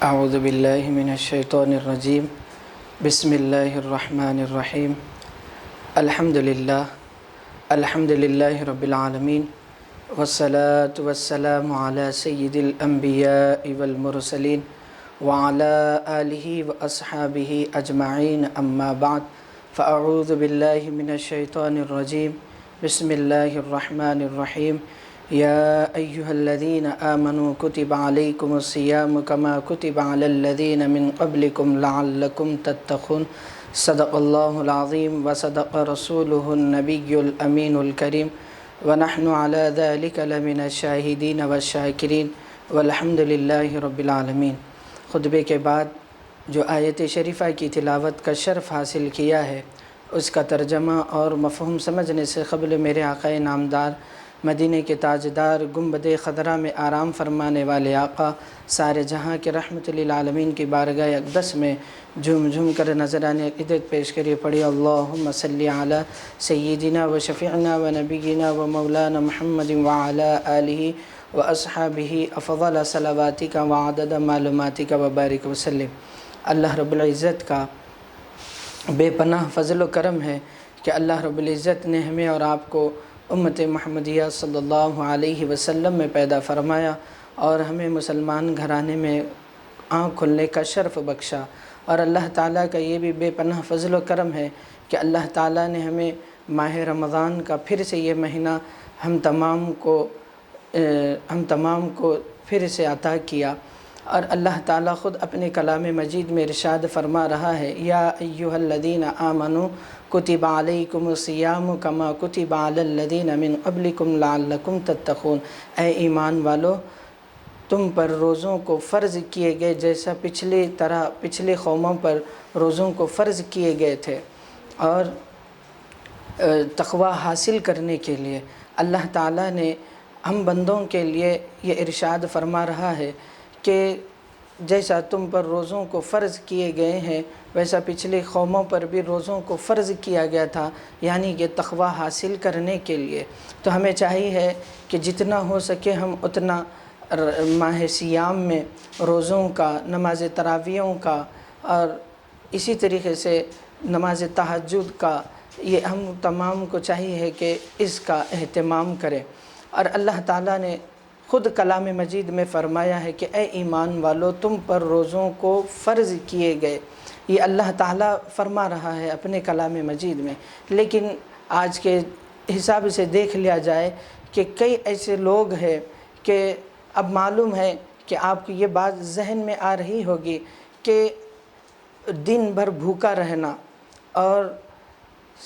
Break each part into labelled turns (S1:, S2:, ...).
S1: اعوذ باللہ من الشیطان الرجیم بسم اللہ الرحمن الرحیم الحمد للہ رب العالمین والصلاة والسلام علی سید الانبیاء والمرسلین وعلی آلہ واصحابہ اجمعین اما بعد فاعوذ باللہ من الشیطان الرجیم بسم اللہ الرحمن الرحیم یا ایہا الذین آمنوا کتب علیکم الصیام کما کتب علی الذین من قبلکم لعلکم تتقون صدق اللہ العظیم وصدق رسولہ النبی الامین الکریم ونحن علی ذلک لمن الشاہدین والشاکرین والحمد للہ رب العالمین۔ خطبے کے بعد جو آیت شریفہ کی تلاوت کا شرف حاصل کیا ہے اس کا ترجمہ اور مفہوم سمجھنے سے قبل میرے آقا نامدار مدینہ کے تاجدار گنبد خضرا میں آرام فرمانے والے آقا سارے جہاں کے رحمت للعالمین کی بارگاہ اقدس میں جھوم جھوم کر نذرانِ عقیدت پیش کریے، پڑھی اللہم صلی علی سیدنا و شفیعنا و نبینا و مولانا محمد وعلی آلہ و اصحابہ افضل صلواتک و عدد معلوماتک و بارک وسلم۔ اللہ رب العزت کا بے پناہ فضل و کرم ہے کہ اللہ رب العزت نے ہمیں اور آپ کو امت محمدیہ صلی اللہ علیہ وسلم میں پیدا فرمایا اور ہمیں مسلمان گھرانے میں آنکھ کھلنے کا شرف بخشا، اور اللہ تعالیٰ کا یہ بھی بے پناہ فضل و کرم ہے کہ اللہ تعالیٰ نے ہمیں ماہ رمضان کا پھر سے یہ مہینہ ہم تمام کو پھر سے عطا کیا، اور اللہ تعالیٰ خود اپنے کلام مجید میں ارشاد فرما رہا ہے یا ایہا الذین آمنوا کتب علیکم الصیام کما کتب علی الذین من قبلکم لعلکم تتقون، اے ایمان والو تم پر روزوں کو فرض کیے گئے جیسا پچھلے قوموں پر روزوں کو فرض کیے گئے تھے، اور تقوی حاصل کرنے کے لیے اللہ تعالیٰ نے ہم بندوں کے لیے یہ ارشاد فرما رہا ہے کہ جیسا تم پر روزوں کو فرض کیے گئے ہیں ویسا پچھلے قوموں پر بھی روزوں کو فرض کیا گیا تھا، یعنی کہ تقوی حاصل کرنے کے لیے۔ تو ہمیں چاہیے کہ جتنا ہو سکے ہم اتنا ماہ سیام میں روزوں کا، نماز تراویحوں کا، اور اسی طریقے سے نماز تہجد کا، یہ ہم تمام کو چاہیے کہ اس کا اہتمام کریں۔ اور اللہ تعالیٰ نے خود کلام مجید میں فرمایا ہے کہ اے ایمان والو تم پر روزوں کو فرض کیے گئے، یہ اللہ تعالیٰ فرما رہا ہے اپنے کلام مجید میں۔ لیکن آج کے حساب سے دیکھ لیا جائے کہ کئی ایسے لوگ ہیں کہ اب معلوم ہے کہ آپ کو یہ بات ذہن میں آ رہی ہوگی کہ دن بھر بھوکا رہنا اور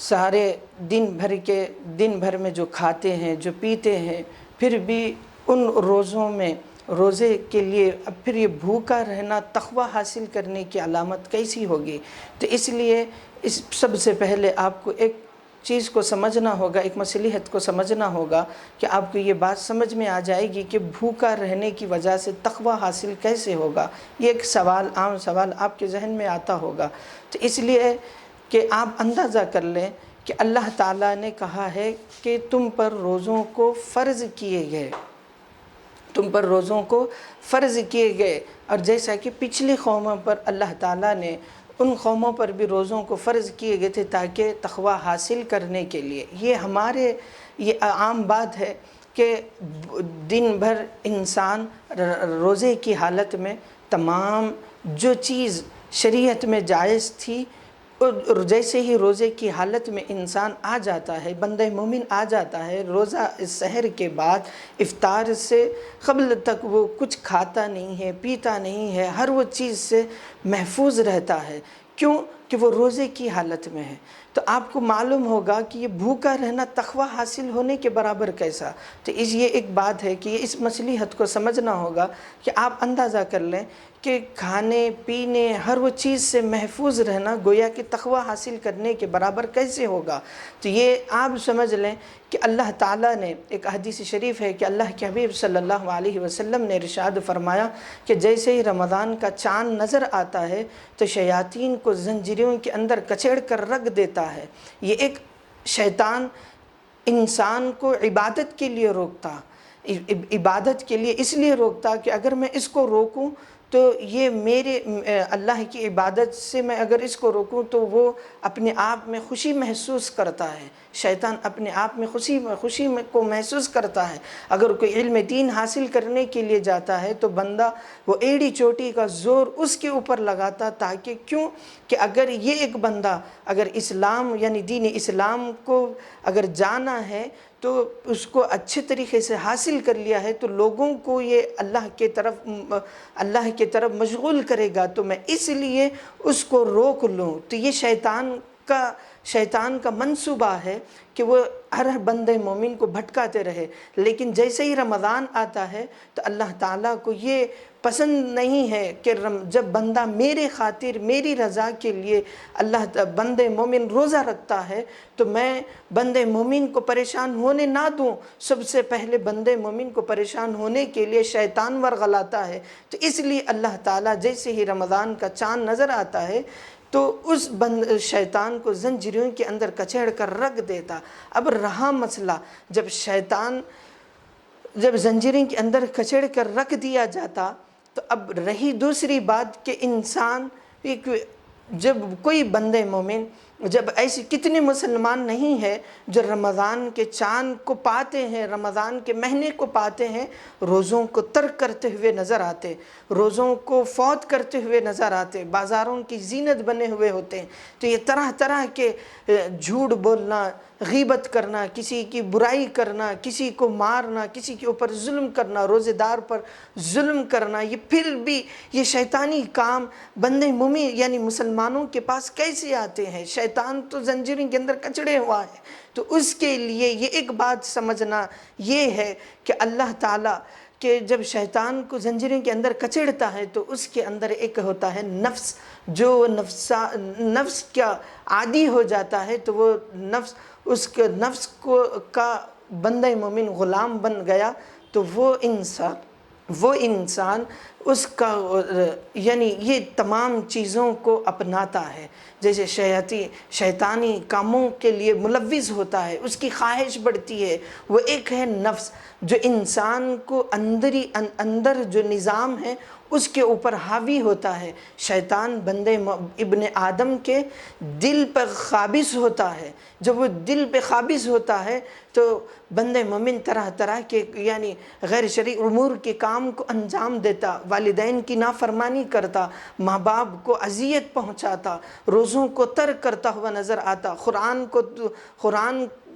S1: سارے دن بھر میں جو کھاتے ہیں جو پیتے ہیں، پھر بھی ان روزوں میں روزے کے لیے اب پھر یہ بھوکا رہنا تقوی حاصل کرنے کی علامت کیسی ہوگی؟ تو اس لیے اس سب سے پہلے آپ کو ایک چیز کو سمجھنا ہوگا، ایک مصلحت کو سمجھنا ہوگا کہ آپ کو یہ بات سمجھ میں آ جائے گی کہ بھوکا رہنے کی وجہ سے تقوی حاصل کیسے ہوگا۔ یہ ایک عام سوال آپ کے ذہن میں آتا ہوگا۔ تو اس لیے کہ آپ اندازہ کر لیں کہ اللہ تعالیٰ نے کہا ہے کہ تم پر روزوں کو فرض کیے گئے، تم پر روزوں کو فرض کیے گئے، اور جیسا کہ پچھلی قوموں پر اللہ تعالیٰ نے ان قوموں پر بھی روزوں کو فرض کیے گئے تھے تاکہ تقوی حاصل کرنے کے لیے۔ یہ عام بات ہے کہ دن بھر انسان روزے کی حالت میں تمام جو چیز شریعت میں جائز تھی، اور جیسے ہی روزے کی حالت میں انسان آ جاتا ہے، بندہ مومن آ جاتا ہے، روزہ سحر کے بعد افطار سے قبل تک وہ کچھ کھاتا نہیں ہے، پیتا نہیں ہے، ہر وہ چیز سے محفوظ رہتا ہے۔ کیوں کہ وہ روزے کی حالت میں ہے۔ تو آپ کو معلوم ہوگا کہ یہ بھوکا رہنا تقوی حاصل ہونے کے برابر کیسا؟ تو یہ ایک بات ہے کہ اس مصلحت کو سمجھنا ہوگا کہ آپ اندازہ کر لیں کہ کھانے پینے ہر وہ چیز سے محفوظ رہنا گویا کہ تقوی حاصل کرنے کے برابر کیسے ہوگا؟ تو یہ آپ سمجھ لیں کہ اللہ تعالیٰ نے ایک حدیث شریف ہے کہ اللہ کے حبیب صلی اللہ علیہ وسلم نے ارشاد فرمایا کہ جیسے ہی رمضان کا چاند نظر آتا ہے تو شیاطین کو زنجیروں کے اندر کچیڑ کر رکھ دیتا ہے۔ یہ ایک شیطان انسان کو عبادت کے لیے روکتا، عبادت کے لیے اس لیے روکتا کہ اگر میں اس کو روکوں تو یہ میرے اللہ کی عبادت سے میں اگر اس کو روکوں تو وہ اپنے آپ میں خوشی محسوس کرتا ہے، شیطان اپنے آپ میں خوشی کو محسوس کرتا ہے۔ اگر کوئی علم دین حاصل کرنے کے لیے جاتا ہے تو بندہ وہ ایڑی چوٹی کا زور اس کے اوپر لگاتا، تاکہ کیوں کہ اگر یہ ایک بندہ اگر اسلام یعنی دین اسلام کو اگر جانا ہے تو اس کو اچھے طریقے سے حاصل کر لیا ہے تو لوگوں کو یہ اللہ کے طرف مشغول کرے گا، تو میں اس لیے اس کو روک لوں۔ تو یہ شیطان کا منصوبہ ہے کہ وہ ہر بندے مومن کو بھٹکاتے رہے، لیکن جیسے ہی رمضان آتا ہے تو اللہ تعالیٰ کو یہ پسند نہیں ہے کہ جب بندہ میرے خاطر میری رضا کے لیے بندے مومن روزہ رکھتا ہے تو میں بندے مومن کو پریشان ہونے نہ دوں۔ سب سے پہلے بندے مومن کو پریشان ہونے کے لیے شیطان ورغلاتا ہے، تو اس لیے اللہ تعالیٰ جیسے ہی رمضان کا چاند نظر آتا ہے تو اس شیطان کو زنجیروں کے اندر کچیڑ کر رکھ دیتا۔ اب رہا مسئلہ، جب زنجیروں کے اندر کچیڑ کر رکھ دیا جاتا تو اب رہی دوسری بات کہ انسان جب کوئی بندے مومن، جب ایسی کتنے مسلمان نہیں ہیں جو رمضان کے چاند کو پاتے ہیں، رمضان کے مہینے کو پاتے ہیں، روزوں کو ترک کرتے ہوئے نظر آتے، روزوں کو فوت کرتے ہوئے نظر آتے، بازاروں کی زینت بنے ہوئے ہوتے ہیں۔ تو یہ طرح طرح کے جھوٹ بولنا، غیبت کرنا، کسی کی برائی کرنا، کسی کو مارنا، کسی کے اوپر ظلم کرنا، روزے دار پر ظلم کرنا، یہ پھر بھی یہ شیطانی کام بندے مومن یعنی مسلمانوں کے پاس کیسے آتے ہیں؟ شیطان تو زنجیروں کے اندر کچڑے ہوا ہے۔ تو اس کے لیے یہ ایک بات سمجھنا یہ ہے کہ اللہ تعالیٰ کہ جب شیطان کو زنجیروں کے اندر کچڑتا ہے تو اس کے اندر ایک ہوتا ہے نفس، جو نفس کا عادی ہو جاتا ہے، تو وہ اس کے نفس کا بندہ مومن غلام بن گیا، تو وہ انسان اس کا یعنی یہ تمام چیزوں کو اپناتا ہے، جیسے شیطانی کاموں کے لیے ملوث ہوتا ہے، اس کی خواہش بڑھتی ہے۔ وہ ایک ہے نفس جو انسان کو اندر جو نظام ہے اس کے اوپر حاوی ہوتا ہے۔ شیطان بندے ابن آدم کے دل پر قابض ہوتا ہے، جب وہ دل پہ قابض ہوتا ہے تو بندے مومن طرح طرح کے یعنی غیر شرعی امور کے کام کو انجام دیتا، والدین کی نافرمانی کرتا، ماں باپ کو اذیت پہنچاتا، روزوں کو ترک کرتا ہوا نظر آتا، قرآن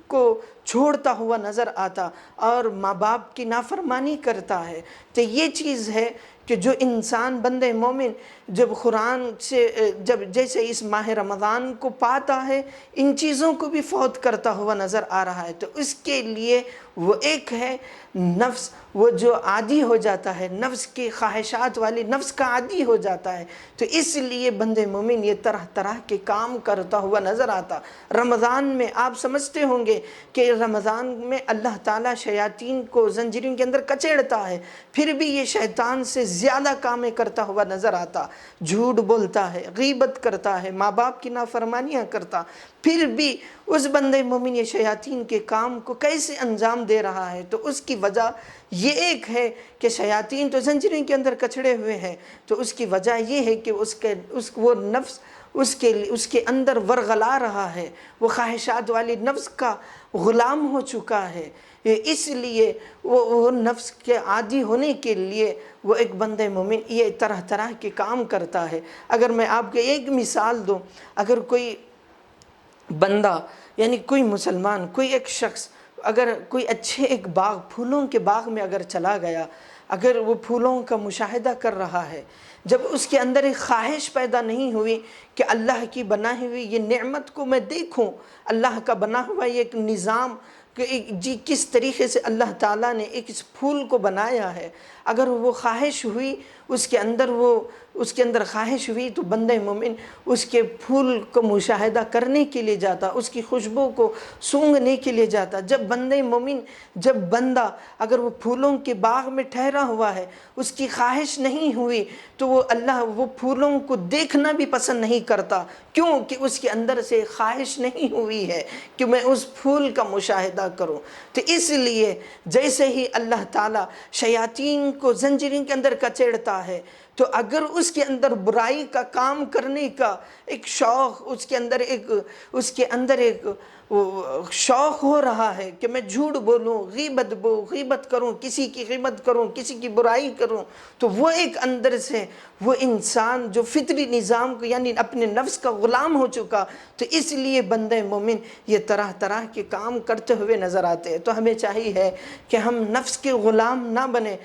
S1: کو چھوڑتا ہوا نظر آتا اور ماں باپ کی نافرمانی کرتا ہے۔ تو یہ چیز ہے کہ جو انسان بندے مومن جب قرآن سے جیسے اس ماہ رمضان کو پاتا ہے، ان چیزوں کو بھی فوت کرتا ہوا نظر آ رہا ہے، تو اس کے لیے وہ ایک ہے نفس، وہ جو عادی ہو جاتا ہے، نفس کی خواہشات والی نفس کا عادی ہو جاتا ہے، تو اس لیے بندے مومن یہ طرح طرح کے کام کرتا ہوا نظر آتا۔ رمضان میں آپ سمجھتے ہوں گے کہ رمضان میں اللہ تعالیٰ شیاطین کو زنجیروں کے اندر کچیڑتا ہے، پھر بھی یہ شیطان سے زیادہ کامیں کرتا ہوا نظر آتا، جھوٹ بولتا ہے، غیبت کرتا ہے، ماں باپ کی نافرمانیاں کرتا، پھر بھی اس بندے مومن یہ شیاطین کے کام کو کیسے انجام دے رہا ہے؟ تو اس کی وجہ یہ ایک ہے کہ شیاطین تو زنجیروں کے اندر کچڑے ہوئے ہیں، تو اس کی وجہ یہ ہے کہ وہ نفس اس کے اندر ورغلا رہا ہے، وہ خواہشات والی نفس کا غلام ہو چکا ہے۔ اس لیے وہ نفس کے عادی ہونے کے لیے وہ ایک بندے مومن یہ طرح طرح کے کام کرتا ہے۔ اگر میں آپ کو ایک مثال دوں، اگر کوئی بندہ یعنی کوئی مسلمان، کوئی ایک شخص اگر کوئی اچھے ایک باغ، پھولوں کے باغ میں اگر چلا گیا، اگر وہ پھولوں کا مشاہدہ کر رہا ہے، جب اس کے اندر ایک خواہش پیدا نہیں ہوئی کہ اللہ کی بنائی ہوئی یہ نعمت کو میں دیکھوں، اللہ کا بنا ہوا یہ ایک نظام کہ کس طریقے سے اللہ تعالیٰ نے ایک اس پھول کو بنایا ہے، اگر وہ خواہش ہوئی اس کے اندر، وہ اس کے اندر خواہش ہوئی تو بندہ مومن اس کے پھول کو مشاہدہ کرنے کے لیے جاتا، اس کی خوشبو کو سونگھنے کے لیے جاتا۔ جب بندہ اگر وہ پھولوں کے باغ میں ٹھہرا ہوا ہے، اس کی خواہش نہیں ہوئی تو وہ پھولوں کو دیکھنا بھی پسند نہیں کرتا، کیوں کہ اس کے اندر سے خواہش نہیں ہوئی ہے کہ میں اس پھول کا مشاہدہ کروں۔ تو اس لیے جیسے ہی اللہ تعالیٰ شیاطین کو زنجیروں کے اندر کچیڑتا ہے، تو اگر اس کے اندر برائی کا کام کرنے کا ایک شوق، اس کے اندر ایک شوق ہو رہا ہے کہ میں جھوٹ بولوں، غیبت کروں، کسی کی غیبت کروں، کسی کی برائی کروں، تو وہ ایک اندر سے وہ انسان جو فطری نظام کو یعنی اپنے نفس کا غلام ہو چکا، تو اس لیے بندہ مومن یہ طرح طرح کے کام کرتے ہوئے نظر آتے ہیں۔ تو ہمیں چاہیے کہ ہم نفس کے غلام نہ بنیں،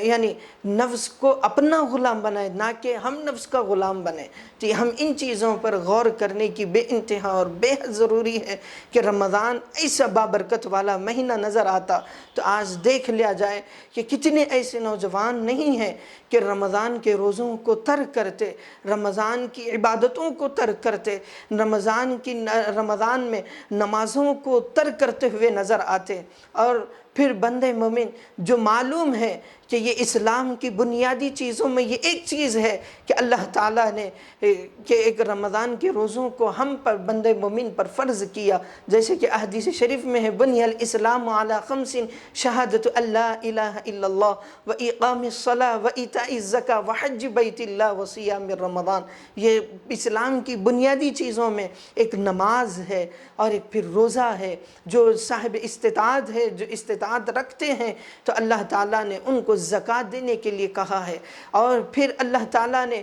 S1: یعنی نفس کو اپنا غلام بنائیں، نہ کہ ہم نفس کا غلام بنیں۔ تو ہم ان چیزوں پر غور کرنے کی بے انتہا اور بے حد ضروری ہے کہ رمضان ایسا بابرکت والا مہینہ نظر آتا تو آج دیکھ لیا جائے کہ کتنے ایسے نوجوان نہیں ہیں کہ رمضان کے روزوں کو ترک کرتے، رمضان کی عبادتوں کو ترک کرتے، رمضان میں نمازوں کو ترک کرتے ہوئے نظر آتے۔ اور پھر بندے مومن جو معلوم ہے کہ یہ اسلام کی بنیادی چیزوں میں یہ ایک چیز ہے کہ اللہ تعالیٰ نے کہ ایک رمضان کے روزوں کو ہم پر بندے مومن پر فرض کیا، جیسے کہ احادیث شریف میں ہے بنی الاسلام علی خمس شہادت اللہ الہ الا اللہ و اقام الصلاۃ و ایتاء الزکاۃ و حج بیت اللہ و صیام رمضان۔ یہ اسلام کی بنیادی چیزوں میں ایک نماز ہے اور ایک پھر روزہ ہے۔ جو صاحب استطاعت ہے، جو استطاعت رکھتے ہیں تو اللہ تعالیٰ نے ان کو زکوٰۃ دینے کے لیے کہا ہے۔ اور پھر اللہ تعالیٰ نے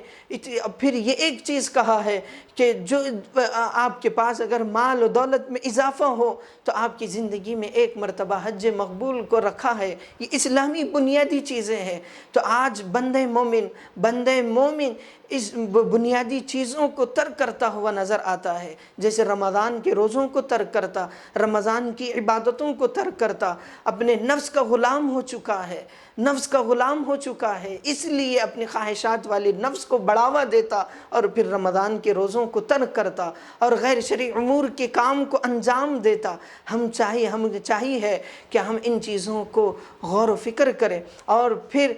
S1: پھر یہ ایک چیز کہا ہے کہ جو آپ کے پاس اگر مال و دولت میں اضافہ ہو تو آپ کی زندگی میں ایک مرتبہ حج مقبول کو رکھا ہے۔ یہ اسلامی بنیادی چیزیں ہیں۔ تو آج بندہ مومن اس بنیادی چیزوں کو ترک کرتا ہوا نظر آتا ہے، جیسے رمضان کے روزوں کو ترک کرتا، رمضان کی عبادتوں کو ترک کرتا، اپنے نفس کا غلام ہو چکا ہے، اس لیے اپنی خواہشات والے نفس کو بڑھاوا دیتا اور پھر رمضان کے روزوں کو ترک کرتا اور غیر شرعی امور کے کام کو انجام دیتا۔ ہمیں چاہیے کہ ہم ان چیزوں کو غور و فکر کریں۔ اور پھر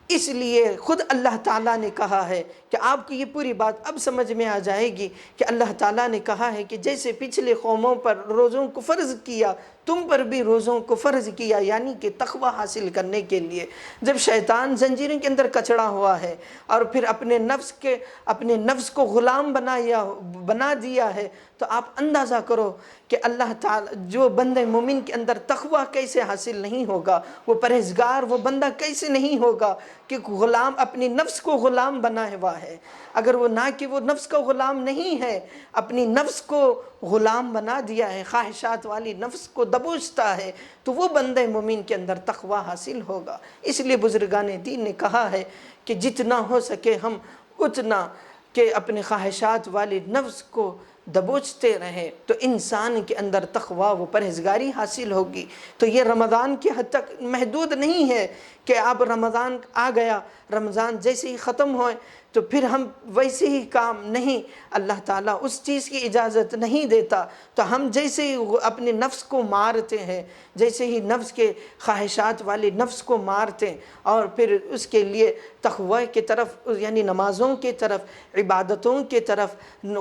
S1: اس لیے خود اللہ تعالیٰ نے کہا ہے کہ آپ کو یہ پوری بات اب سمجھ میں آ جائے گی کہ اللہ تعالیٰ نے کہا ہے کہ جیسے پچھلے قوموں پر روزوں کو فرض کیا، تم پر بھی روزوں کو فرض کیا، یعنی کہ تقوی حاصل کرنے کے لیے۔ جب شیطان زنجیروں کے اندر کچڑا ہوا ہے اور پھر اپنے نفس کو غلام بنا دیا ہے، تو آپ اندازہ کرو کہ اللہ تعالیٰ جو بندہ مومن کے اندر تقوی کیسے حاصل نہیں ہوگا، وہ پرہیزگار وہ بندہ کیسے نہیں ہوگا کہ غلام اپنی نفس کو غلام بنا ہوا ہے۔ اگر وہ نہ کہ وہ نفس کا غلام نہیں ہے، اپنی نفس کو غلام بنا دیا ہے، خواہشات والی نفس کو دبوچتا ہے، تو وہ بندہ مومن کے اندر تقوی حاصل ہوگا۔ اس لیے بزرگان دین نے کہا ہے کہ جتنا ہو سکے ہم اتنا کہ اپنے خواہشات والی نفس کو دبوچتے رہیں تو انسان کے اندر تقوی و پرہیزگاری حاصل ہوگی۔ تو یہ رمضان کی حد تک محدود نہیں ہے کہ اب رمضان آ گیا، رمضان جیسے ہی ختم ہوئے تو پھر ہم ویسے ہی کام نہیں، اللہ تعالیٰ اس چیز کی اجازت نہیں دیتا۔ تو ہم جیسے ہی اپنے نفس کو مارتے ہیں، جیسے ہی نفس کے خواہشات والی نفس کو مارتے ہیں اور پھر اس کے لیے تقوی کی طرف یعنی نمازوں کی طرف، عبادتوں کی طرف،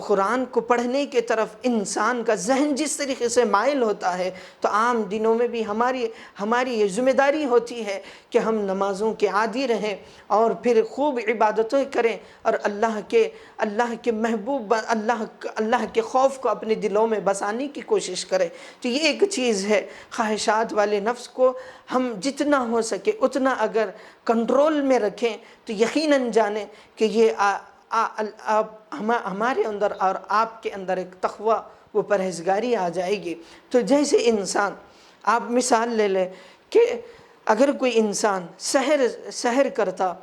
S1: قرآن کو پڑھنے کی طرف انسان کا ذہن جس طریقے سے مائل ہوتا ہے، تو عام دنوں میں بھی ہماری یہ ذمہ داری ہوتی ہے کہ ہم نمازوں کے عادی رہیں اور پھر خوب عبادتیں کریں اور اللہ کے محبوب اللہ کے خوف کو اپنے دلوں میں بسانے کی کوشش کریں۔ تو یہ ایک چیز ہے، خواہشات والے نفس کو ہم جتنا ہو سکے اتنا اگر کنٹرول میں رکھیں تو یقیناً جانیں کہ یہ ہمارے اندر اور آپ کے اندر ایک تقوی و پرہیزگاری آ جائے گی۔ تو جیسے انسان، آپ مثال لے لیں کہ اگر کوئی انسان سحر کرتا،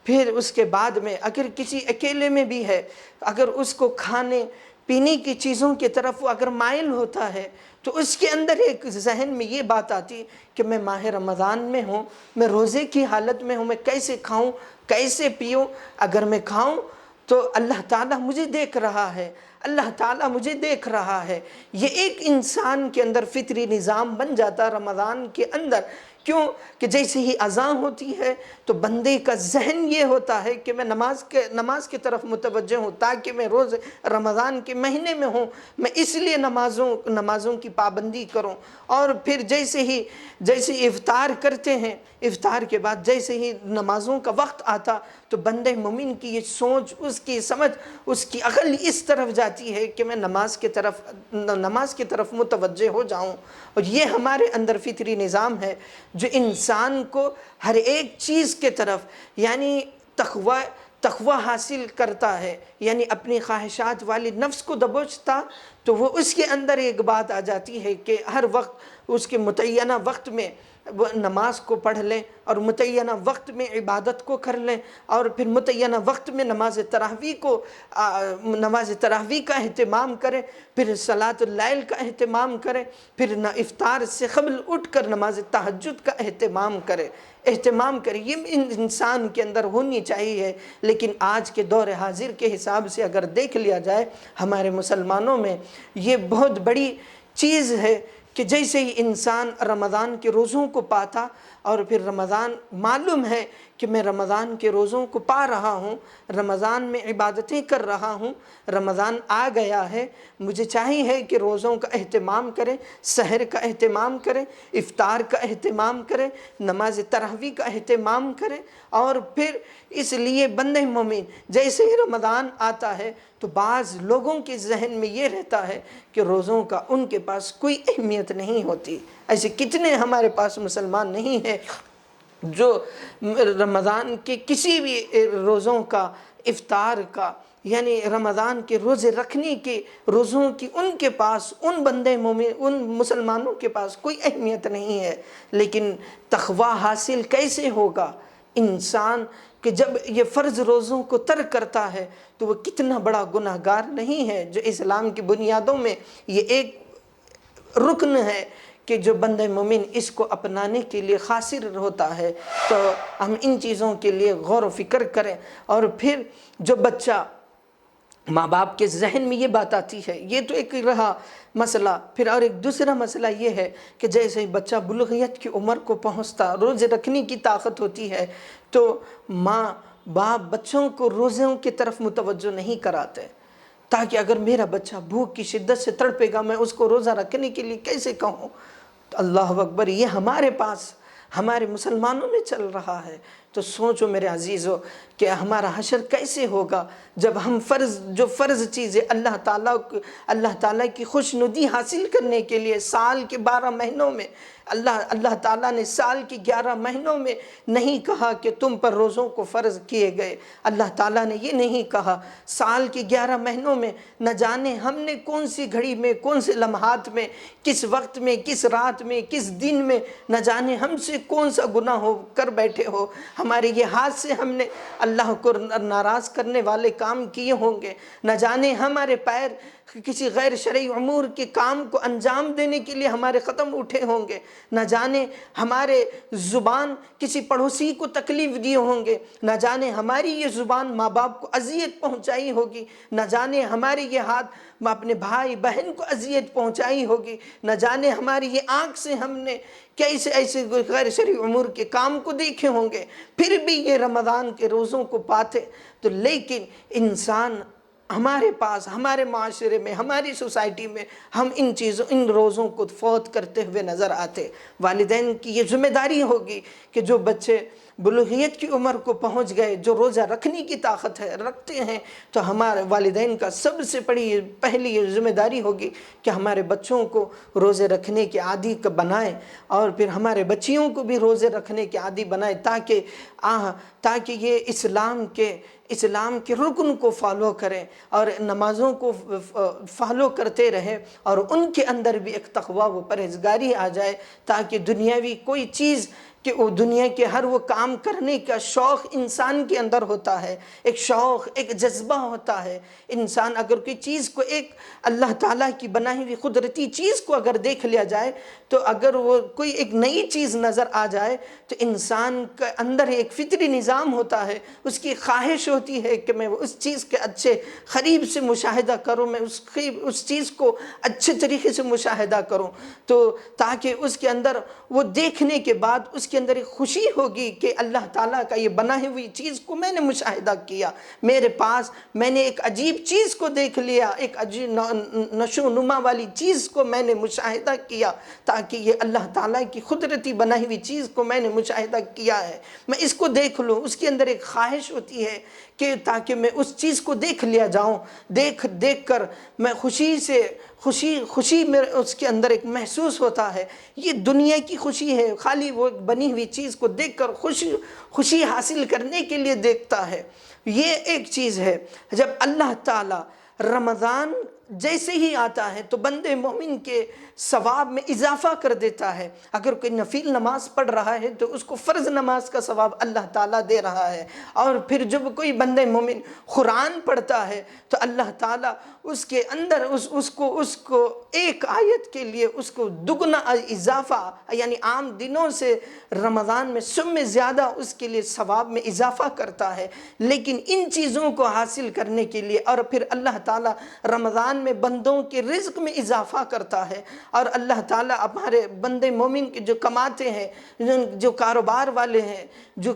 S1: پھر اس کے بعد میں اگر کسی اکیلے میں بھی ہے، اگر اس کو کھانے پینے کی چیزوں کی طرف وہ اگر مائل ہوتا ہے تو اس کے اندر ایک ذہن میں یہ بات آتی کہ میں ماہ رمضان میں ہوں، میں روزے کی حالت میں ہوں، میں کیسے کھاؤں کیسے پیوں؟ اگر میں کھاؤں تو اللہ تعالیٰ مجھے دیکھ رہا ہے، اللہ تعالیٰ مجھے دیکھ رہا ہے۔ یہ ایک انسان کے اندر فطری نظام بن جاتا رمضان کے اندر۔ کیوں کہ جیسے ہی اذان ہوتی ہے تو بندے کا ذہن یہ ہوتا ہے کہ میں نماز کی طرف متوجہ ہوں، تاکہ میں روز رمضان کے مہینے میں ہوں، میں اس لیے نمازوں کی پابندی کروں۔ اور پھر جیسے افطار کرتے ہیں، افطار کے بعد جیسے ہی نمازوں کا وقت آتا تو بندے مومن کی یہ سوچ، اس کی سمجھ، اس کی عقل اس طرف جاتی ہے کہ میں نماز کی طرف متوجہ ہو جاؤں۔ اور یہ ہمارے اندر فطری نظام ہے جو انسان کو ہر ایک چیز کے طرف یعنی تقوی حاصل کرتا ہے، یعنی اپنی خواہشات والی نفس کو دبوچتا، تو وہ اس کے اندر ایک بات آ جاتی ہے کہ ہر وقت اس کے متعینہ وقت میں وہ نماز کو پڑھ لیں، اور متعینہ وقت میں عبادت کو کر لیں، اور پھر متعینہ وقت میں نماز تراویح کا اہتمام کریں، پھر صلاۃ اللیل کا اہتمام کریں، پھر افطار سے قبل اٹھ کر نماز تہجد کا اہتمام کریں۔ یہ انسان کے اندر ہونی چاہیے۔ لیکن آج کے دور حاضر کے حساب سے اگر دیکھ لیا جائے، ہمارے مسلمانوں میں یہ بہت بڑی چیز ہے کہ جیسے ہی انسان رمضان کے روزوں کو پاتا، اور پھر رمضان معلوم ہے کہ میں رمضان کے روزوں کو پا رہا ہوں، رمضان میں عبادتیں کر رہا ہوں، رمضان آ گیا ہے، مجھے چاہیے کہ روزوں کا اہتمام کریں، سحر کا اہتمام کریں، افطار کا اہتمام کریں، نماز تراویح کا اہتمام کریں۔ اور پھر اس لیے بندہ مومن جیسے ہی رمضان آتا ہے تو بعض لوگوں کے ذہن میں یہ رہتا ہے کہ روزوں کا ان کے پاس کوئی اہمیت نہیں ہوتی۔ ایسے کتنے ہمارے پاس مسلمان نہیں ہیں جو رمضان کے کسی بھی روزوں کا، افطار کا، یعنی رمضان کے روزے رکھنے کے روزوں کی ان کے پاس، ان بندے مومن، ان مسلمانوں کے پاس کوئی اہمیت نہیں ہے۔ لیکن تقوی حاصل کیسے ہوگا انسان کہ جب یہ فرض روزوں کو ترک کرتا ہے تو وہ کتنا بڑا گناہ گار نہیں ہے، جو اسلام کی بنیادوں میں یہ ایک رکن ہے کہ جو بندہ مومن اس کو اپنانے کے لیے خاصر ہوتا ہے۔ تو ہم ان چیزوں کے لیے غور و فکر کریں۔ اور پھر جو بچہ، ماں باپ کے ذہن میں یہ بات آتی ہے، یہ تو ایک رہا مسئلہ۔ پھر اور ایک دوسرا مسئلہ یہ ہے کہ جیسے ہی بچہ بلوغیت کی عمر کو پہنچتا، روزے رکھنے کی طاقت ہوتی ہے، تو ماں باپ بچوں کو روزوں کی طرف متوجہ نہیں کراتے، تاکہ اگر میرا بچہ بھوک کی شدت سے تڑپے گا، میں اس کو روزہ رکھنے کے لیے کیسے کہوں؟ تو اللہ اکبر، یہ ہمارے پاس، ہمارے مسلمانوں میں چل رہا ہے۔ تو سوچو میرے عزیزو کہ ہمارا حشر کیسے ہوگا جب ہم جو فرض چیزیں اللہ تعالیٰ کی خوشنودی حاصل کرنے کے لیے سال کے 12 مہینوں میں، اللہ تعالیٰ نے سال کے 11 مہینوں میں نہیں کہا کہ تم پر روزوں کو فرض کیے گئے، اللہ تعالیٰ نے یہ نہیں کہا، سال کے 11 مہینوں میں نہ جانے ہم نے کون سی گھڑی میں، کون سے لمحات میں، کس وقت میں، کس رات میں، کس دن میں، نہ جانے ہم سے کون سا گناہ ہو کر بیٹھے ہو، ہمارے یہ ہاتھ سے ہم نے اللہ کو ناراض کرنے والے کام کیے ہوں گے، نہ جانے ہمارے پیر کسی غیر شرعی امور کے کام کو انجام دینے کے لیے ہمارے قدم اٹھے ہوں گے، نہ جانے ہمارے زبان کسی پڑوسی کو تکلیف دیے ہوں گے، نہ جانے ہماری یہ زبان ماں باپ کو اذیت پہنچائی ہوگی، نہ جانے ہمارے یہ ہاتھ اپنے بھائی بہن کو اذیت پہنچائی ہوگی، نہ جانے ہماری یہ آنکھ سے ہم نے کیسے ایسے غیر شرعی امور کے کام کو دیکھے ہوں گے، پھر بھی یہ رمضان کے روزوں کو پاتے۔ تو لیکن انسان، ہمارے پاس، ہمارے معاشرے میں، ہماری سوسائٹی میں ہم ان روزوں کو فوت کرتے ہوئے نظر آتے۔ والدین کی یہ ذمہ داری ہوگی کہ جو بچے بلوغیت کی عمر کو پہنچ گئے، جو روزہ رکھنے کی طاقت رکھتے ہیں، تو ہمارے والدین کا سب سے پہلی یہ ذمہ داری ہوگی کہ ہمارے بچوں کو روزے رکھنے کے عادی بنائیں، اور پھر ہمارے بچیوں کو بھی روزے رکھنے کے عادی بنائیں، تاکہ یہ اسلام کے رکن کو فالو کریں اور نمازوں کو فالو کرتے رہیں، اور ان کے اندر بھی ایک تقوی و پرہیزگاری آ جائے، تاکہ دنیاوی کوئی چیز کہ وہ دنیا کے ہر وہ کام کرنے کا شوق انسان کے اندر ہوتا ہے، ایک شوق، ایک جذبہ ہوتا ہے۔ انسان اگر کوئی چیز کو، ایک اللہ تعالیٰ کی بنائی ہوئی قدرتی چیز کو اگر دیکھ لیا جائے، تو اگر وہ کوئی ایک نئی چیز نظر آ جائے تو انسان کے اندر ایک فطری نظام ہوتا ہے، اس کی خواہش ہوتی ہے کہ میں اس چیز کے اچھے قریب سے مشاہدہ کروں، میں اس چیز کو اچھے طریقے سے مشاہدہ کروں، تو تاکہ اس کے اندر وہ دیکھنے کے بعد اس کے اندر ایک خوشی ہوگی کہ اللہ تعالیٰ کا یہ بنائی ہوئی چیز کو میں نے مشاہدہ کیا، میرے پاس میں نے ایک عجیب چیز کو دیکھ لیا، ایک عجیب نشو و نما والی چیز کو میں نے مشاہدہ کیا، تاکہ یہ اللہ تعالیٰ کی قدرتی بنائی ہوئی چیز کو میں نے مشاہدہ کیا ہے، میں اس کو دیکھ لوں۔ اس کے اندر ایک خواہش ہوتی ہے کہ تاکہ میں اس چیز کو دیکھ لیا جاؤں، دیکھ کر میں خوشی میرے اس کے اندر ایک محسوس ہوتا ہے۔ یہ دنیا کی خوشی ہے، خالی وہ بنی ہوئی چیز کو دیکھ کر خوشی حاصل کرنے کے لیے دیکھتا ہے۔ یہ ایک چیز ہے۔ جب اللہ تعالیٰ رمضان جیسے ہی آتا ہے تو بندے مومن کے ثواب میں اضافہ کر دیتا ہے۔ اگر کوئی نفل نماز پڑھ رہا ہے تو اس کو فرض نماز کا ثواب اللہ تعالیٰ دے رہا ہے، اور پھر جب کوئی بندے مومن قرآن پڑھتا ہے تو اللہ تعالیٰ اس کے اندر اس کو ایک آیت کے لیے اس کو دگنا اضافہ، یعنی عام دنوں سے رمضان میں سب میں زیادہ اس کے لیے ثواب میں اضافہ کرتا ہے۔ لیکن ان چیزوں کو حاصل کرنے کے لیے، اور پھر اللہ تعالیٰ رمضان میں بندوں کے رزق میں اضافہ کرتا ہے، اور اللہ تعالیٰ ہمارے بندے مومن کے جو کماتے ہیں، جو کاروبار والے ہیں، جو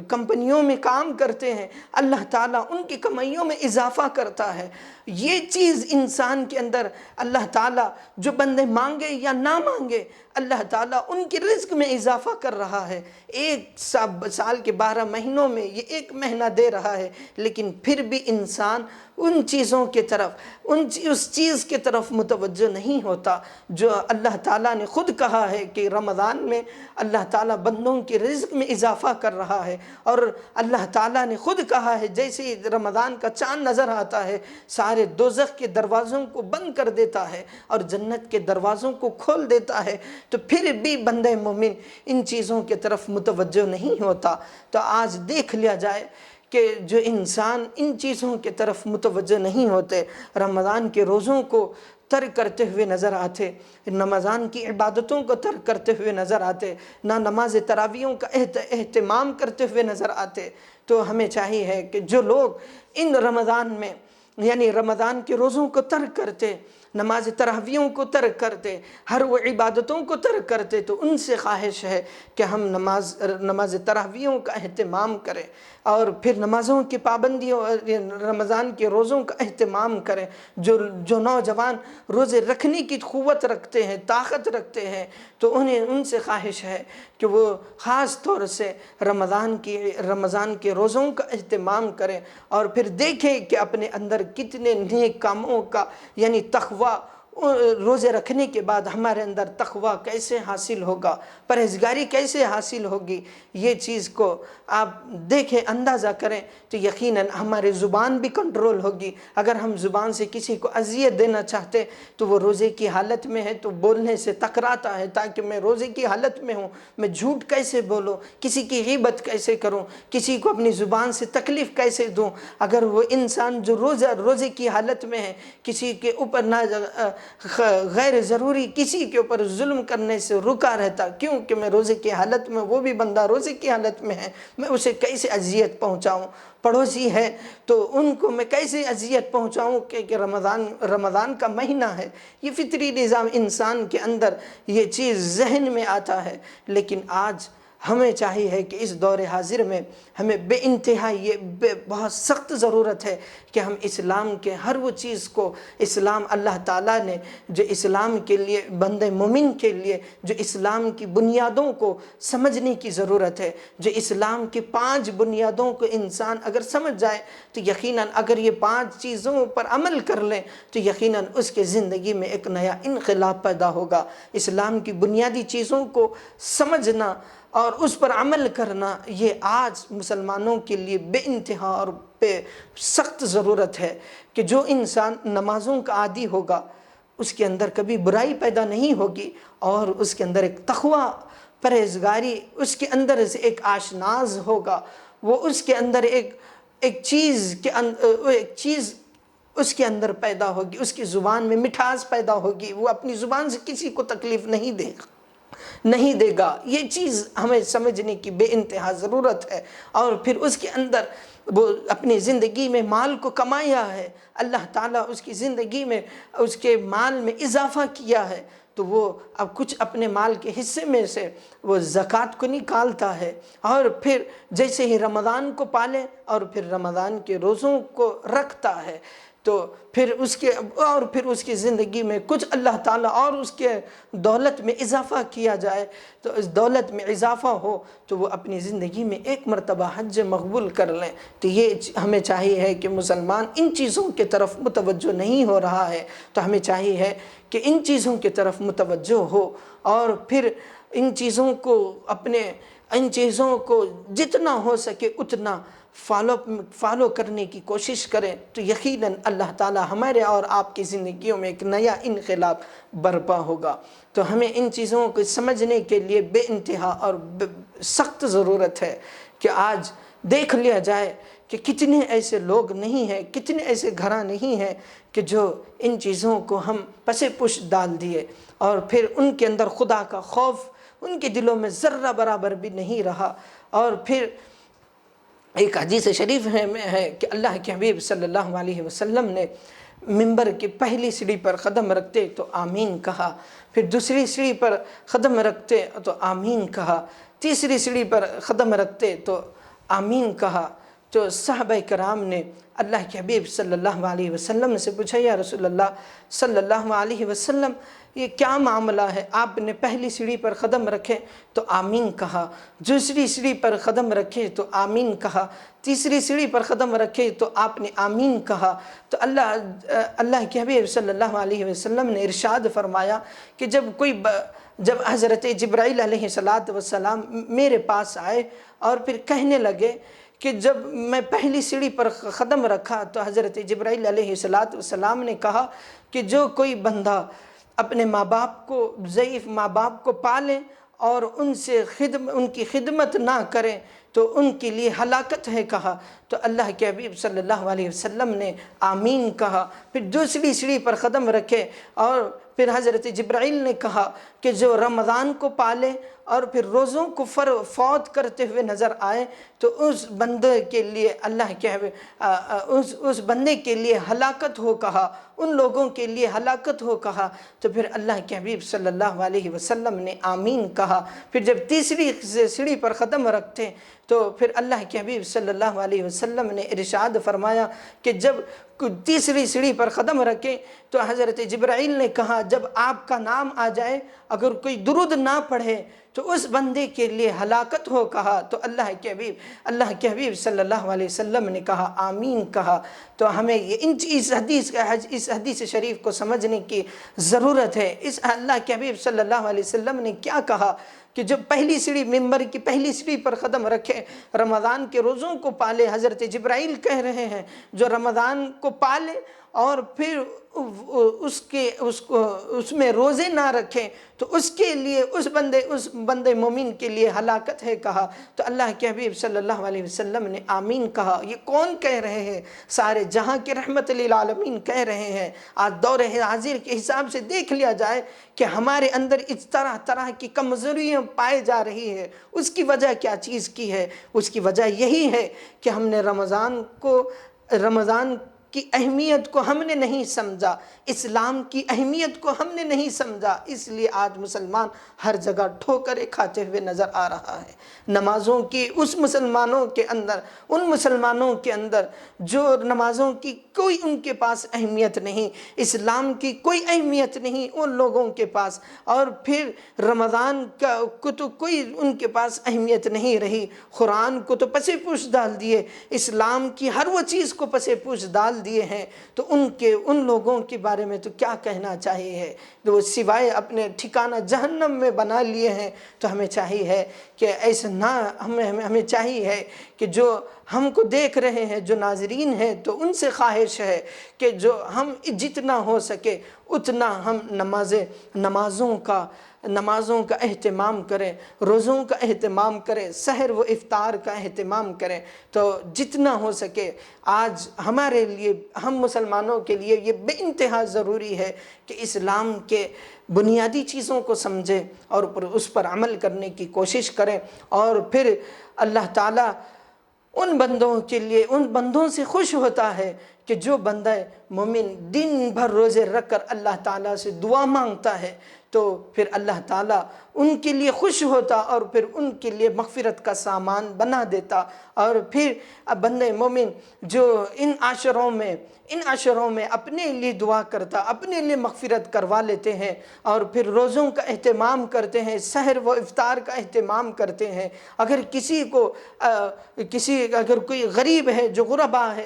S1: کمپنیوں میں کام کرتے ہیں، اللہ تعالیٰ ان کی کمائیوں میں اضافہ کرتا ہے۔ یہ چیز انسان کے اندر اللہ تعالیٰ جو بندے مانگے یا نہ مانگے، اللہ تعالیٰ ان کے رزق میں اضافہ کر رہا ہے۔ ایک سال کے 12 مہینوں میں یہ ایک مہینہ دے رہا ہے، لیکن پھر بھی انسان ان چیزوں کے طرف، اس چیز کے طرف متوجہ نہیں ہوتا جو اللہ تعالیٰ نے خود کہا ہے کہ رمضان میں اللہ تعالیٰ بندوں کے رزق میں اضافہ کر رہا ہے۔ اور اللہ تعالیٰ نے خود کہا ہے جیسے ہی رمضان کا چاند نظر آتا ہے سارے دوزخ کے دروازوں کو بند کر دیتا ہے اور جنت کے دروازوں کو کھول دیتا ہے، تو پھر بھی بندہ مومن ان چیزوں کے طرف متوجہ نہیں ہوتا۔ تو آج دیکھ لیا جائے کہ جو انسان ان چیزوں کے طرف متوجہ نہیں ہوتے، رمضان کے روزوں کو ترک کرتے ہوئے نظر آتے، رمضان کی عبادتوں کو ترک کرتے ہوئے نظر آتے، نہ نماز تراویحوں کا اہتمام کرتے ہوئے نظر آتے، تو ہمیں چاہیے ہے کہ جو لوگ ان رمضان میں، یعنی رمضان کے روزوں کو ترک کرتے، نماز تراویحوں کو ترک کرتے، ہر وہ عبادتوں کو ترک کرتے، تو ان سے خواہش ہے کہ ہم نماز تراویحوں کا اہتمام کریں، اور پھر نمازوں کی پابندیوں، رمضان کے روزوں کا اہتمام کریں۔ جو نوجوان روزے رکھنے کی قوت رکھتے ہیں، طاقت رکھتے ہیں، تو ان سے خواہش ہے کہ وہ خاص طور سے رمضان کے روزوں کا اہتمام کریں، اور پھر دیکھیں کہ اپنے اندر کتنے نیک کاموں کا، یعنی تقوی، روزے رکھنے کے بعد ہمارے اندر تقوی کیسے حاصل ہوگا، پرہیزگاری کیسے حاصل ہوگی۔ یہ چیز کو آپ دیکھیں، اندازہ کریں، تو یقیناً ہماری زبان بھی کنٹرول ہوگی۔ اگر ہم زبان سے کسی کو اذیت دینا چاہتے تو وہ روزے کی حالت میں ہے تو بولنے سے تکراتا ہے، تاکہ میں روزے کی حالت میں ہوں، میں جھوٹ کیسے بولوں، کسی کی غیبت کیسے کروں، کسی کو اپنی زبان سے تکلیف کیسے دوں۔ اگر وہ انسان جو روزے کی حالت میں ہے کسی کے اوپر نہ غیر ضروری کسی کے اوپر ظلم کرنے سے رکا رہتا، کیونکہ میں روزے کی حالت میں، وہ بھی بندہ روزے کی حالت میں ہے، میں اسے کیسے اذیت پہنچاؤں، پڑوسی ہے تو ان کو میں کیسے اذیت پہنچاؤں، کہ رمضان کا مہینہ ہے۔ یہ فطری نظام انسان کے اندر یہ چیز ذہن میں آتا ہے۔ لیکن آج ہمیں چاہیے ہے کہ اس دور حاضر میں ہمیں بے انتہا یہ بہت سخت ضرورت ہے کہ ہم اسلام کے ہر وہ چیز کو، اسلام اللہ تعالیٰ نے جو اسلام کے لیے، بندے مومن کے لیے جو اسلام کی بنیادوں کو سمجھنے کی ضرورت ہے، جو اسلام کی 5 بنیادوں کو انسان اگر سمجھ جائے تو یقیناً اگر یہ 5 چیزوں پر عمل کر لیں تو یقیناً اس کے زندگی میں ایک نیا انقلاب پیدا ہوگا۔ اسلام کی بنیادی چیزوں کو سمجھنا اور اس پر عمل کرنا، یہ آج مسلمانوں کے لیے بے انتہا اور بے سخت ضرورت ہے کہ جو انسان نمازوں کا عادی ہوگا اس کے اندر کبھی برائی پیدا نہیں ہوگی، اور اس کے اندر ایک تقوی پرہیزگاری اس کے اندر سے ایک آشناز ہوگا، وہ اس کے اندر ایک چیز اس کے اندر پیدا ہوگی، اس کی زبان میں مٹھاس پیدا ہوگی، وہ اپنی زبان سے کسی کو تکلیف نہیں دے گا۔ یہ چیز ہمیں سمجھنے کی بے انتہا ضرورت ہے۔ اور پھر اس کے اندر وہ اپنی زندگی میں مال کو کمایا ہے، اللہ تعالیٰ اس کی زندگی میں اس کے مال میں اضافہ کیا ہے، تو وہ اب کچھ اپنے مال کے حصے میں سے وہ زکوٰۃ کو نکالتا ہے، اور پھر جیسے ہی رمضان کو پالے اور پھر رمضان کے روزوں کو رکھتا ہے، تو پھر اس کی زندگی میں کچھ اللہ تعالیٰ اور اس کے دولت میں اضافہ کیا جائے، تو اس دولت میں اضافہ ہو تو وہ اپنی زندگی میں ایک مرتبہ حج مقبول کر لیں۔ تو یہ ہمیں چاہیے ہے کہ مسلمان ان چیزوں کی طرف متوجہ نہیں ہو رہا ہے، تو ہمیں چاہیے ہے کہ ان چیزوں کی طرف متوجہ ہو، اور پھر ان چیزوں کو جتنا ہو سکے اتنا فالو کرنے کی کوشش کریں، تو یقیناً اللہ تعالیٰ ہمارے اور آپ کی زندگیوں میں ایک نیا انقلاب برپا ہوگا۔ تو ہمیں ان چیزوں کو سمجھنے کے لیے بے انتہا اور سخت ضرورت ہے کہ آج دیکھ لیا جائے کہ کتنے ایسے لوگ نہیں ہیں، کتنے ایسے گھراں نہیں ہیں کہ جو ان چیزوں کو ہم پس پش ڈال دیے، اور پھر ان کے اندر خدا کا خوف ان کے دلوں میں ذرہ برابر بھی نہیں رہا۔ اور پھر ایک حدیث شریف ہے کہ اللہ کے حبیب صلی اللہ علیہ وسلم نے منبر کی پہلی سیڑھی پر قدم رکھتے تو آمین کہا، پھر دوسری سیڑھی پر قدم رکھتے تو آمین کہا، تیسری سیڑھی پر قدم رکھتے تو آمین کہا۔ تو صحابہ کرام نے اللہ کے حبیب صلی اللہ علیہ وسلم سے پوچھا، یا رسول اللہ صلی اللہ علیہ وسلم یہ کیا معاملہ ہے؟ آپ نے پہلی سیڑھی پر قدم رکھے تو آمین کہا، دوسری سیڑھی پر قدم رکھے تو آمین کہا، تیسری سیڑھی پر قدم رکھے تو آپ نے آمین کہا۔ تو اللہ کے حبیب صلی اللہ علیہ وسلم نے ارشاد فرمایا کہ جب حضرت جبرائیل علیہ السلام میرے پاس آئے اور پھر کہنے لگے کہ جب میں پہلی سیڑھی پر قدم رکھا تو حضرت جبرائیل علیہ السلام نے کہا کہ جو کوئی بندہ اپنے ضعیف ماں باپ کو پالے اور ان کی خدمت نہ کرے تو ان کے لیے ہلاکت ہے کہا۔ تو اللہ کے حبیب صلی اللہ علیہ وسلم نے آمین کہا، پھر دوسری سیڑھی پر قدم رکھے اور پھر حضرت جبرائیل نے کہا کہ جو رمضان کو پالے اور پھر روزوں کو فوت کرتے ہوئے نظر آئے تو اس بندے کے لیے اس بندے کے لیے ہلاکت ہو کہا، ان لوگوں کے لیے ہلاکت ہو کہا۔ تو پھر اللہ کے حبیب صلی اللہ علیہ وسلم نے آمین کہا، پھر جب تیسری سیڑھی پر قدم رکھتے تو پھر اللہ کے حبیب صلی اللہ علیہ وسلم نے ارشاد فرمایا کہ جب تیسری سیڑھی پر قدم رکھے تو حضرت جبرائیل نے کہا جب آپ کا نام آ جائے اگر کوئی درود نہ پڑھے تو اس بندے کے لیے ہلاکت ہو کہا۔ تو اللہ کے حبیب صلی اللہ علیہ وسلم نے کہا آمین کہا۔ تو ہمیں اس حدیث شریف کو سمجھنے کی ضرورت ہے۔ اللہ کے حبیب صلی اللہ علیہ وسلم نے کیا کہا کہ جب پہلی سیڑھی منبر کی پہلی سیڑھی پر قدم رکھے، رمضان کے روزوں کو پالے، حضرت جبرائیل کہہ رہے ہیں جو رمضان کو پالے اور پھر اس میں روزے نہ رکھیں تو اس کے لیے اس بندے مومن کے لیے ہلاکت ہے کہا۔ تو اللہ کے حبیب صلی اللہ علیہ وسلم نے آمین کہا۔ یہ کون کہہ رہے ہیں؟ سارے جہاں کے رحمت للعالمین کہہ رہے ہیں۔ آج دور حاضر کے حساب سے دیکھ لیا جائے کہ ہمارے اندر اس طرح کی کمزوریاں پائے جا رہی ہے، اس کی وجہ کیا چیز کی ہے؟ اس کی وجہ یہی ہے کہ ہم نے رمضان کی اہمیت کو ہم نے نہیں سمجھا، اسلام کی اہمیت کو ہم نے نہیں سمجھا، اس لیے آج مسلمان ہر جگہ ٹھوکریں کھاتے ہوئے نظر آ رہا ہے۔ نمازوں کی ان مسلمانوں کے اندر جو نمازوں کی کوئی ان کے پاس اہمیت نہیں، اسلام کی کوئی اہمیت نہیں ان لوگوں کے پاس، اور پھر رمضان کو تو کوئی ان کے پاس اہمیت نہیں رہی، قرآن کو تو پس پوش ڈال دیے، اسلام کی ہر وہ چیز کو پس پوش ڈال دیے ہیں، تو ان لوگوں کے بارے میں تو کیا کہنا چاہیے؟ تو سوائے اپنے ٹھکانہ جہنم میں بنا لیے ہیں۔ تو ہمیں چاہیے ہے کہ ایسا نہ، ہمیں چاہیے ہے کہ جو ہم کو دیکھ رہے ہیں جو ناظرین ہیں تو ان سے خواہش ہے کہ جو ہم جتنا ہو سکے اتنا ہم نمازوں کا اہتمام کریں، روزوں کا اہتمام کریں، سحر و افطار کا اہتمام کریں۔ تو جتنا ہو سکے آج ہمارے لیے، ہم مسلمانوں کے لیے یہ بے انتہا ضروری ہے کہ اسلام کے بنیادی چیزوں کو سمجھیں اور اس پر عمل کرنے کی کوشش کریں، اور پھر اللہ تعالیٰ ان بندوں سے خوش ہوتا ہے کہ جو بندہ مومن دن بھر روزے رکھ کر اللہ تعالیٰ سے دعا مانگتا ہے، تو پھر اللہ تعالیٰ ان کے لیے خوش ہوتا اور پھر ان کے لیے مغفرت کا سامان بنا دیتا۔ اور پھر بندہ مومن جو ان عشروں میں اپنے لیے دعا کرتا، اپنے لیے مغفرت کروا لیتے ہیں، اور پھر روزوں کا اہتمام کرتے ہیں، سحر و افطار کا اہتمام کرتے ہیں۔ اگر اگر کوئی غریب ہے جو غربا ہے،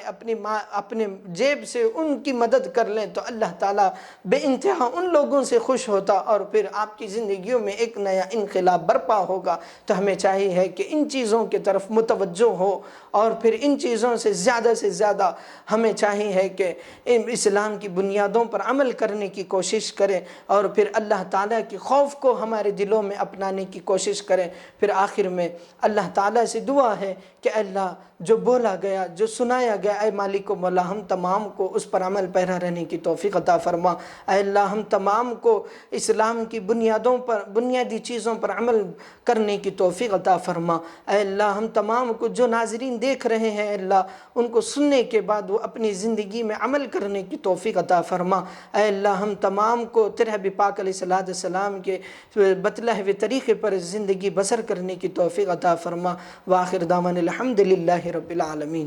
S1: اپنے جیب سے ان کی مدد کر لیں تو اللہ تعالیٰ بے انتہا ان لوگوں سے خوش ہوتا، اور پھر آپ کی زندگیوں میں ایک نیا انقلاب برپا ہوگا۔ تو ہمیں چاہیے ہے کہ ان چیزوں کی طرف متوجہ ہو، اور پھر ان چیزوں سے زیادہ ہمیں چاہیے ہے کہ اسلام کی بنیادوں پر عمل کرنے کی کوشش کریں، اور پھر اللہ تعالیٰ کی خوف کو ہمارے دلوں میں اپنانے کی کوشش کریں۔ پھر آخر میں اللہ تعالیٰ سے دعا ہے کہ اللہ جو بولا گیا، جو سنایا گیا، اے مالک و مولا ہم تمام کو اس پر عمل پیرا رہنے کی توفیق عطا فرما۔ اے اللہ ہم تمام کو اسلام کی بنیادی چیزوں پر عمل کرنے کی توفیق عطا فرما۔ اے اللہ ہم تمام کو جو ناظرین دیکھ رہے ہیں، اے اللہ ان کو سننے کے بعد وہ اپنی زندگی میں عمل کرنے کی توفیق عطا فرما۔ اے اللہ ہم تمام کو تیرے حبیب پاک علیہ السلام کے بتلائے ہوئے طریقے پر زندگی بسر کرنے کی توفیق عطا فرما۔ وآخر دعوانا الحمدللہ رب العالمین۔